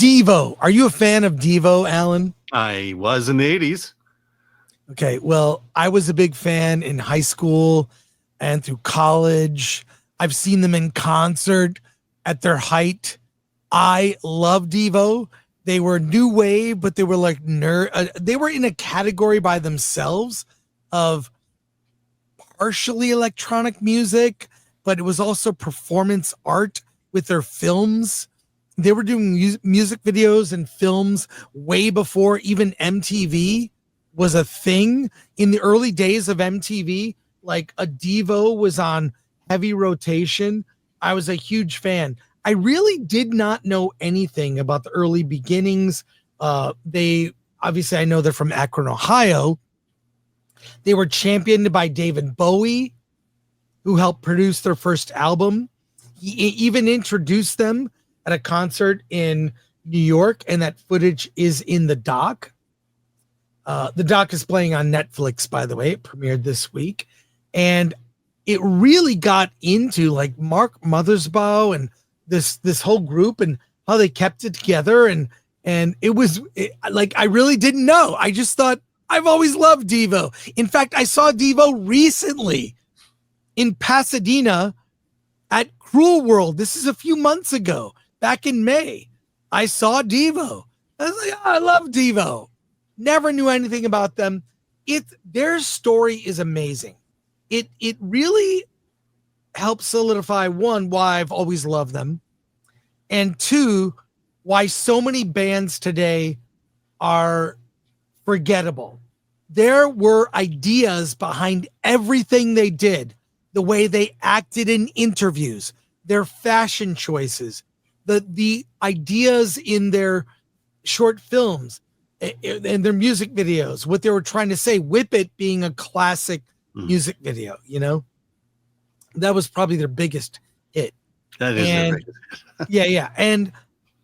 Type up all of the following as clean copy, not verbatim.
Devo. Are you a fan of Devo, Alan? I was in the 80s. Okay, well, I was a big fan in high school and through college. I've seen them in concert at their height. I love Devo. They were new wave, but they were like they were in a category by themselves of partially electronic music, but it was also performance art with their films. They were doing music videos and films way before even MTV was a thing. In the early days of MTV, like a Devo was on heavy rotation. I was a huge fan. I really did not know anything about the early beginnings. They obviously, I know they're from Akron, Ohio. They were championed by David Bowie, who helped produce their first album. He even introduced them at a concert in New York, and that footage is in the doc. The doc is playing on Netflix, by the way. It premiered this week. And it really got into like Mark Mothersbaugh and this whole group and how they kept it together. And it was like, I really didn't know. I just thought, I've always loved Devo. In fact, I saw Devo recently in Pasadena at Cruel World. This is a few months ago, back in May. I saw Devo. I was like, oh, I love Devo. Never knew anything about them. Their story is amazing. It really helps solidify, one, why I've always loved them, and two, why so many bands today are forgettable. There were ideas behind everything they did, the way they acted in interviews, their fashion choices, the ideas in their short films and their music videos, what they were trying to say. Whip It being a classic music video, you know, that was probably their biggest hit. That is their biggest hit. Yeah. And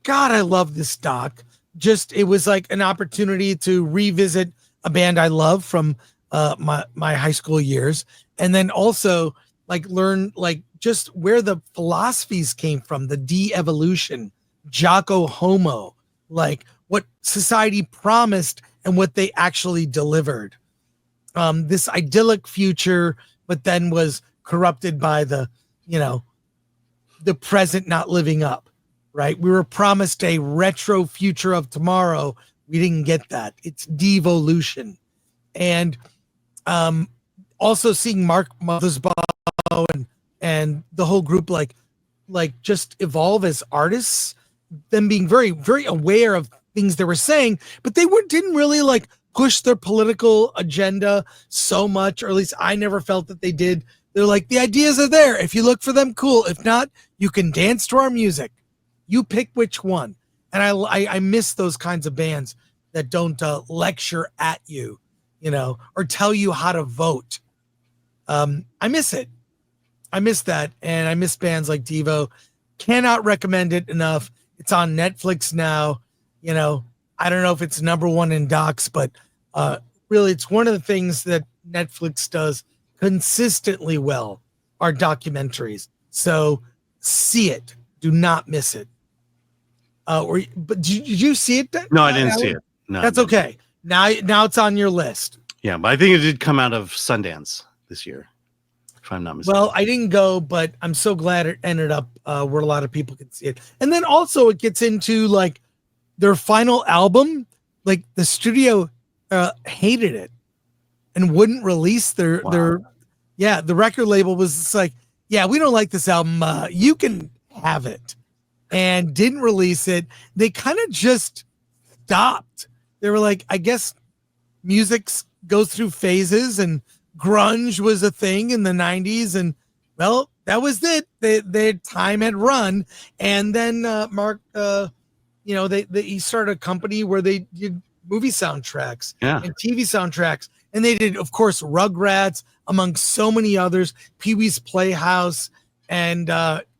God, I love this doc. Just, it was like an opportunity to revisit a band I love from my high school years. And then also like learn like just where the philosophies came from, the de-evolution, Jocko Homo, like what society promised and what they actually delivered. This idyllic future, but then was corrupted by the present not living up, right? We were promised a retro future of tomorrow. We didn't get that. It's devolution. And also seeing Mark Mothersbaugh and the whole group like just evolve as artists, them being very, very aware of things they were saying, but they didn't really like push their political agenda so much, or at least I never felt that they did. They're like, the ideas are there. If you look for them, cool. If not, you can dance to our music. You pick which one. And I miss those kinds of bands that don't lecture at you, or tell you how to vote. I miss it. I miss that. And I miss bands like Devo. Cannot recommend it enough. It's on Netflix now. I don't know if it's number one in docs, but really it's one of the things that Netflix does consistently well are documentaries. So see it. Do not miss it. But did you see it? No, I didn't see it. No, that's okay. Now it's on your list. Yeah, but I think it did come out of Sundance this year, if I'm not mistaken. Well, I didn't go, but I'm so glad it ended up where a lot of people could see it. And then also it gets into like their final album. Like the studio hated it and wouldn't release the record label was just like, yeah, we don't like this album. You can have it. And didn't release it. They kind of just stopped. They were like, I guess music goes through phases, and grunge was a thing in the 90s. And well, that was it. Their time had run. And then Mark, he started a company where they did movie soundtracks and TV soundtracks. And they did, of course, Rugrats, among so many others, Pee-wee's Playhouse, and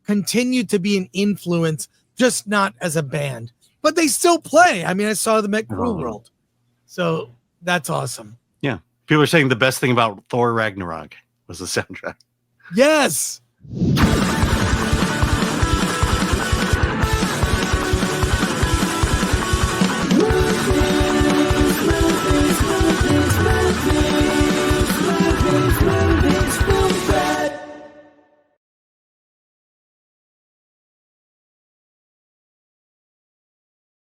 continued to be an influence, just not as a band. But they still play. I mean, I saw them at Cruel World. So that's awesome. Yeah. People are saying the best thing about Thor Ragnarok was the soundtrack. Yes.